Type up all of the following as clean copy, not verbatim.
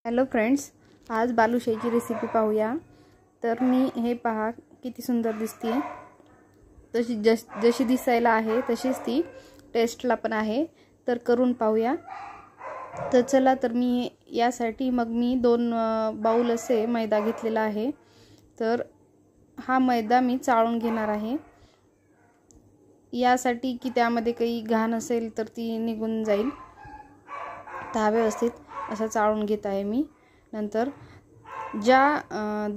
Hello friends, आज बालुशाहीची recipe पाहूया। तर मी हे पहा किती सुंदर दिसते, जशी दिसायला आहे तशीच ती टेस्टला पण आहे। तर करून पाहूया। तर चला, तर मी यासाठी मग मी 2 बाउल असे मैदा घेतलेला आहे। तर हा मैदा मी चाळून घेणार आहे, यासाठी की त्यामध्ये काही घाण असेल तर ती निघून जाईल। तर व्यवस्थित असं चाळून घेत आहे मी। नंतर ज्या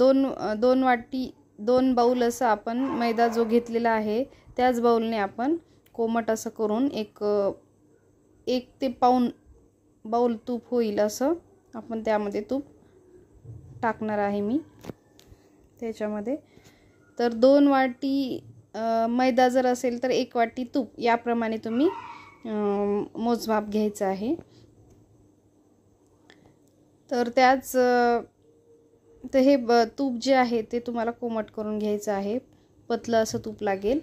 दोन बाउल असं आपण मैदा जो घेतलेला आहे त्याच बाउलने आपण कोमट असं करून एक ते पाऊण बाउल तूप होईल असं आपण त्यामध्ये तूप टाकणार आहे मी त्याच्यामध्ये। तर 2 वाटी मैदा जर असेल तर 1 वाटी तूप, याप्रमाणे तुम्ही मोजमाप घ्यायचं आहे। तर त्याच हे तूप जे आहे ते तुम्हाला कोमट करून घ्यायचं आहे, पतलं असं तूप लागेल।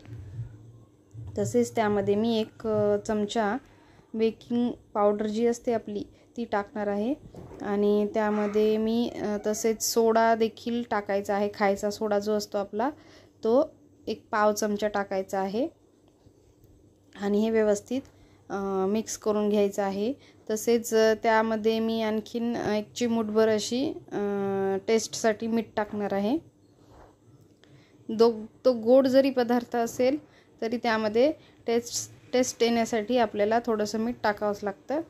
तसेच त्यामध्ये मी 1 चमचा बेकिंग पावडर जी असते आपली ती टाकणार आहे, आणि त्यामध्ये मी तसेच सोडा देखील टाकायचा आहे। खायचा सोडा जो असतो आपला तो 1 पाव चमचा टाकायचा आहे, आणि हे व्यवस्थित मिक्स करून घ्यायचं आहे। तसेच त्यामध्ये मी आणखीन 1 चिमूटभर अशी टेस्टसाठी मीठ टाकणार आहे। तो गोड जरी पदार्थ असेल तरी त्यामध्ये टेस्ट येण्यासाठी आपल्याला थोडंसं मीठ टाकावंच लागतं।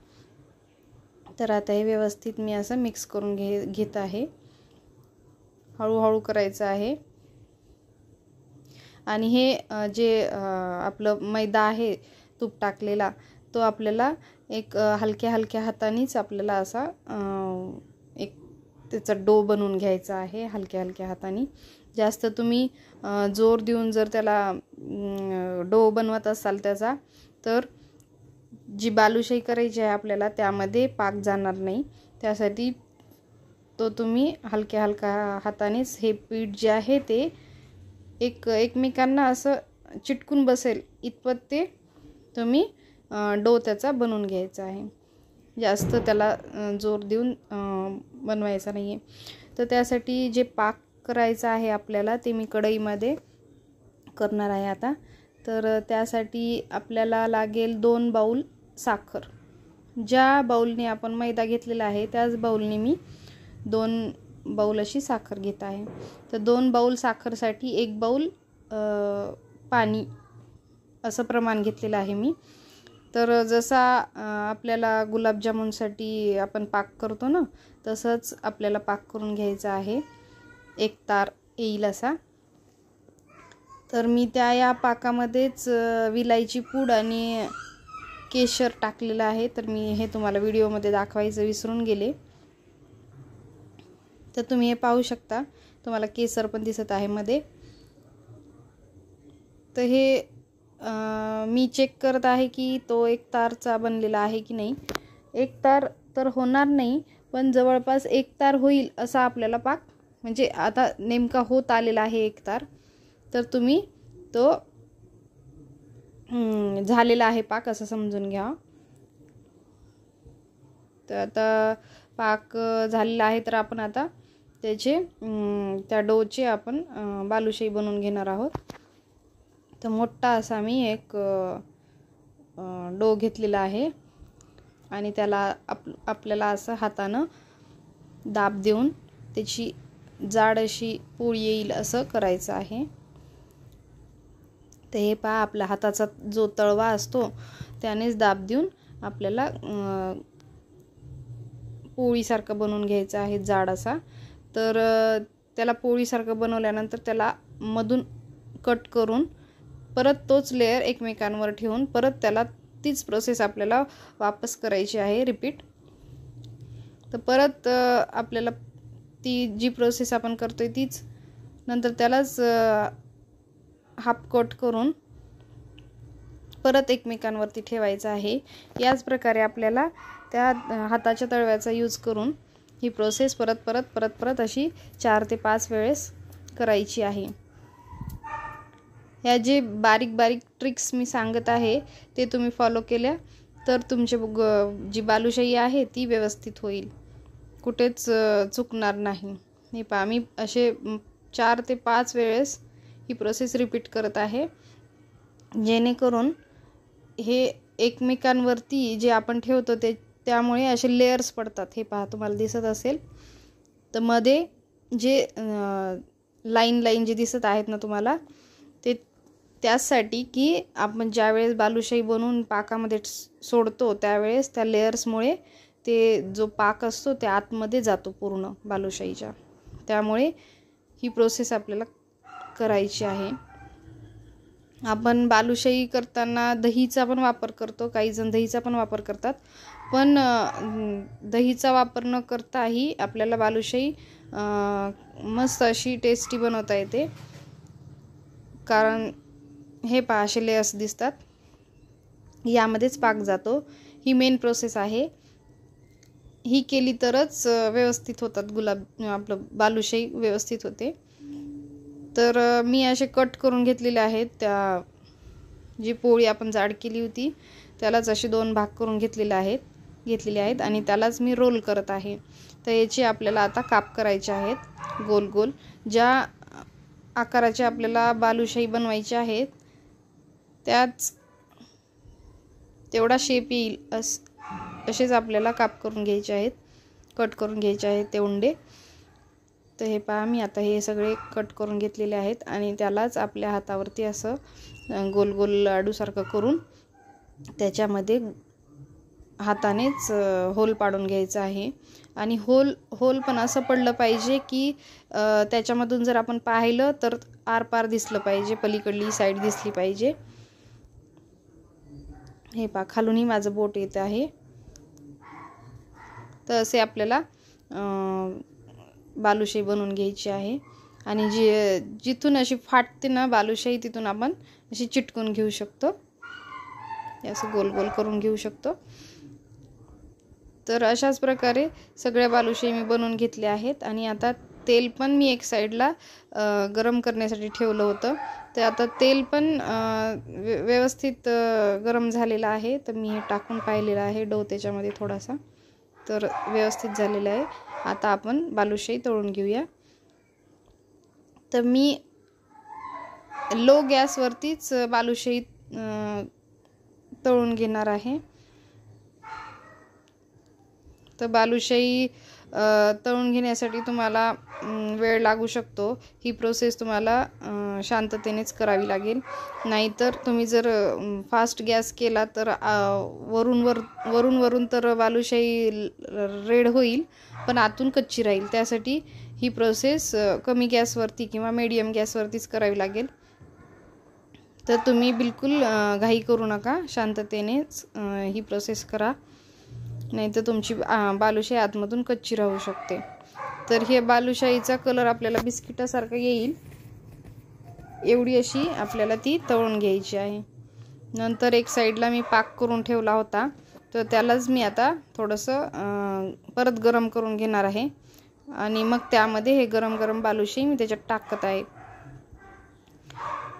तर आता हे व्यवस्थित मी असं मिक्स करून घेत आहे, हळूहळू करायचं आहे। आणि हे जे आपलं मैदा आहे तूप टाकलेला तो आपल्याला एक हलक्या हातानेच आपल्याला असा एक त्याचा डो बनवून घ्यायचा आहे, हलक्या हाताने। जास्त तुम्ही जोर देऊन जर त्याला डो बनवत असाल त्याचा, तर जी बालुशाही करायची आहे आपल्याला त्यामध्ये पाक जाणार नाही। त्यासाठी तो तुम्ही हलक्या हातानेच हे पीठ जे आहे ते एकमेकांना असं चिटकून बसेल इतपत ते तुम्ही डो त्याचा बनवून घ्यायचा आहे। जास्त त्याला जोर देऊन बनवायचा नाही आहे। तर त्यासाठी जे पाक करायचा आहे आपल्याला ते मी कढईमध्ये करणार आहे आता। तर त्यासाठी आपल्याला लागेल 2 बाउल साखर। ज्या बाउलने आपण मैदा घेतलेला आहे त्याच बाउलने मी 2 बाउल अशी साखर घेत आहे। तर 2 बाउल साखरसाठी 1 बाउल पाणी असं प्रमाण घेतलेलं आहे मी। तर जसा आपल्याला गुलाबजामुनसाठी आपण पाक करतो ना, तसंच आपल्याला पाक करून घ्यायचा आहे, एकतार येईल असा। तर मी या पाकामध्येच विलायची पूड आणि केशर टाकलेलं आहे। तर मी हे तुम्हाला व्हिडिओमध्ये दाखवायचं विसरून गेले। तर तुम्ही हे पाहू शकता, तुम्हाला केसर पण दिसत आहे मध्ये। तर हे मी चेक करत आहे की तो 1 तारचा बनलेला आहे की नाही। 1 तार तर होणार नाही, पण जवळपास 1 तार होईल असा आपल्याला पाक, म्हणजे आता नेमका होत आलेला आहे 1 तार। तर तुम्ही तो झालेला आहे पाक असं समजून घ्या। तर आता पाक झालेला आहे, तर आपण आता त्या डोचे आपण बालुशाही बनवून घेणार आहोत। तर मोठा असा मी एक डो घेतलेला आहे, आणि त्याला आपल्याला असं हातानं दाब देऊन त्याची जाड अशी पोळी येईल असं करायचं आहे। तर हे पहा, आपल्या हाताचा जो तळवा असतो त्यानेच दाब देऊन आपल्याला पोळीसारखं बनवून घ्यायचं आहे, जाड असा। तर त्याला पोळीसारखं बनवल्यानंतर त्याला मधून कट करून परत तोच लेयर एकमेकांवर ठेवून परत त्याला तीच प्रोसेस आपल्याला वापस करायची आहे, रिपीट। तर परत आपल्याला ती जी प्रोसेस आपण करतोय तीच, नंतर त्यालाच हाफ कट करून परत एकमेकांवरती ठेवायचं आहे। याच प्रकारे आपल्याला त्या हाताच्या तळव्याचा यूज करून ही प्रोसेस परत अशी 4 ते 5 वेळेस करायची आहे। ह्या जे बारीक ट्रिक्स मी सांगत आहे ते तुम्ही फॉलो केल्या तर तुमची जी बालुशाही आहे ती व्यवस्थित होईल। कुठेच चुकणार नाही. हे पहा, मी असे 4 ते 5 वेळेस ही प्रोसेस रिपीट करत आहे, जेणेकरून हे एकमेकांवरती जे आपण ठेवतो त्यामुळे असे लेयर्स पडतात. हे पहा, तुम्हाला दिसत असेल. तर मध्ये जे लाईन जे दिसत आहेत ना तुम्हाला, ते त्यासाठी की आपण ज्यावेळेस बालुशाही बनवून पाकामध्ये सोडतो त्यावेळेस त्या लेयर्समुळे ते जो पाक असतो ते आतमध्ये जातो पूर्ण बालुशाहीच्या. त्यामुळे ही प्रोसेस आपल्याला करायची आहे. आपण बालुशाही करताना दहीचा पण वापर करतो, काही जण दहीचा पण वापर करतात, पण दहीचा वापर न करताही आपल्याला बालुशाही मस्त अशी टेस्टी बनवता येते. कारण हे पहा, असे लेयर्स दिसतात, यामध्येच पाक जातो. ही मेन प्रोसेस आहे. ही केली तरच व्यवस्थित होतात आपलं बालुशाही व्यवस्थित होते. तर मी असे कट करून घेतलेले आहेत. त्या जी पोळी आपण जाड केली होती त्यालाच असे 2 भाग करून घेतलेले आहेत आणि त्यालाच मी रोल करत आहे. तर याची आपल्याला आता काप करायचे आहेत गोल गोल. ज्या आकाराचे आपल्याला बालुशाही बनवायचे आहेत त्याच तेवढा शेप येईल असेच आपल्याला काप करून घ्यायचे आहेत, कट करून घ्यायचे आहेत ते उंडे. तर हे पहा, मी आता हे सगळे कट करून घेतलेले आहेत आणि त्यालाच आपल्या हातावरती असं गोल गोल लाडूसारखं करून त्याच्यामध्ये हातानेच होल पाडून घ्यायचं आहे. आणि होल पण असं पडलं पाहिजे की त्याच्यामधून जर आपण पाहिलं तर आरपार दिसलं पाहिजे, पलीकडली साईड दिसली पाहिजे. हे पहा, खालूनही माझं बोट येत आहे. तर असे आपल्याला बालुशाही बनवून घ्यायची आहे. आणि जिथून अशी फाटते ना बालुशाही तिथून आपण अशी चिटकून घेऊ शकतो, असं गोल गोल करून घेऊ शकतो. तर अशाच प्रकारे सगळ्या बालुशाही मी बनवून घेतल्या आहेत. आणि आता तेल पण मी एक साईडला गरम करण्यासाठी ठेवलं होतं. तर आता तेल पण व्यवस्थित गरम झालेलं आहे. तर मी हे टाकून पाहिलेलं आहे डो त्याच्यामध्ये थोडासा, तर व्यवस्थित झालेलं आहे. आता आपण बालुशाही तळून घेऊया. तर मी लो गॅसवरतीच बालुशाही तळून घेणार आहे. तर बालुशाही तळून घेण्यासाठी तुम्हाला वेळ लागू शकतो. ही प्रोसेस तुम्हाला शांततेनेच करावी लागेल. नाहीतर तुम्ही जर फास्ट गॅस केला तर वरून तर बालुशाही रेड होईल पण आतून कच्ची राहील. त्यासाठी ही प्रोसेस कमी गॅसवरती किंवा मीडियम गॅसवरतीच करावी लागेल. तर तुम्ही बिलकुल घाई करू नका, शांततेनेच ही प्रोसेस करा, नाहीतर तुमची बालुशाही आतमधून कच्ची राहू शकते. तर हे बालुशाहीचा कलर आपल्याला बिस्किटासारखा येईल एवढी अशी आपल्याला ती तळून घ्यायची आहे. नंतर एक साईडला मी पाक करून ठेवला होता, तर त्यालाच मी आता थोडंसं परत गरम करून घेणार आहे. आणि मग त्यामध्ये हे गरम गरम बालुशाही मी त्याच्यात टाकत आहे.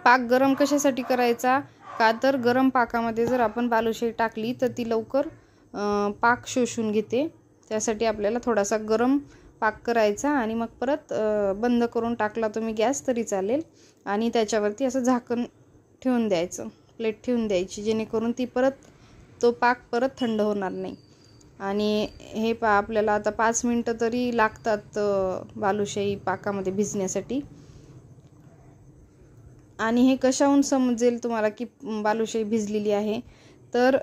पाक गरम कशासाठी करायचा, का तर गरम पाकामध्ये जर आपण बालुशाही टाकली तर ती लवकर पाक शोषून घेते. त्यासाठी आपल्याला थोडासा गरम पाक करायचा आणि मग परत बंद करून टाकला तुम्ही गॅस तरी चालेल. आणि त्याच्यावरती असं झाकण ठेवून द्यायचं, प्लेट ठेवून द्यायची, जेणेकरून तो पाक परत थंड होणार नाही. आणि हे आपल्याला आता 5 मिनटं तरी लागतात बालुशाही पाकामध्ये भिजण्यासाठी. आणि हे कशाहून समजेल तुम्हाला की बालुशाही भिजलेली आहे, तर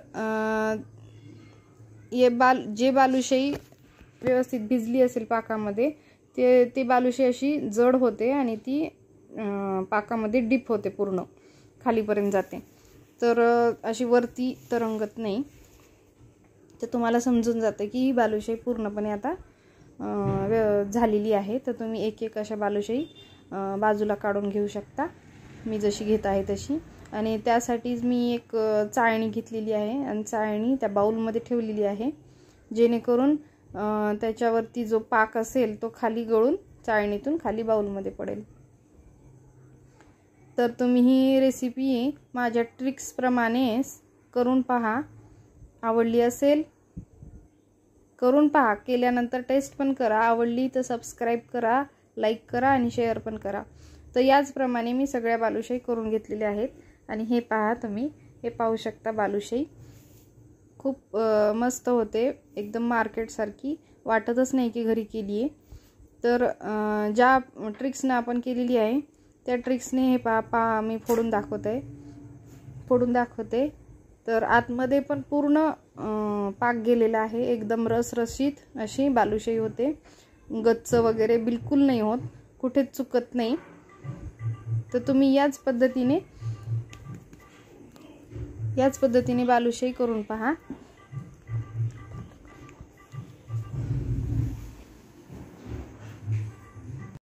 जे बालुशाही व्यवस्थित भिजली असेल पाकामध्ये ते बालुशाही अशी जड होते आणि ती पाकामध्ये डीप होते, पूर्ण खालीपर्यंत जाते. तर अशी वरती तरंगत नाही. तर तुम्हाला समजून जातं की ही बालुशाही पूर्णपणे आता झालेली आहे. तर तुम्ही एक एक अशा बालुशाही बाजूला काढून घेऊ शकता, मी जशी घेत आहे तशी. आणि त्यासाठीच मी एक चाळणी घेतलेली आहे आणि चाळणी त्या बाउलमध्ये ठेवलेली आहे, जेणेकरून त्याच्यावरती जो पाक असेल तो खाली गळून चाळणीतून खाली बाउलमध्ये पडेल. तर तुम्ही ही रेसिपी माझ्या ट्रिक्सप्रमाणे करून पहा. आवडली असेल करून पहा, केल्यानंतर टेस्ट पण करा, आवडली तर सबस्क्राईब करा, लाईक करा आणि शेअर पण करा. तर याचप्रमाणे मी सगळ्या बालुशाही करून घेतलेल्या आहेत. आणि हे पहा, तुम्ही हे पाहू शकता, बालुशाही खूप मस्त होते, एकदम मार्केटसारखी वाटतच नाही की घरी केली आहे. तर ज्या ट्रिक्सनं आपण केलेली आहे त्या ट्रिक्सने हे पहा मी फोडून दाखवते. तर आतमध्ये पण पूर्ण पाक गेलेला आहे, एकदम रसरशीत अशी बालुशाही होते, गच्च वगैरे बिलकुल नाही होत, कुठेच चुकत नाही. तर तुम्ही याच पद्धतीने बालुशाही करून पहा.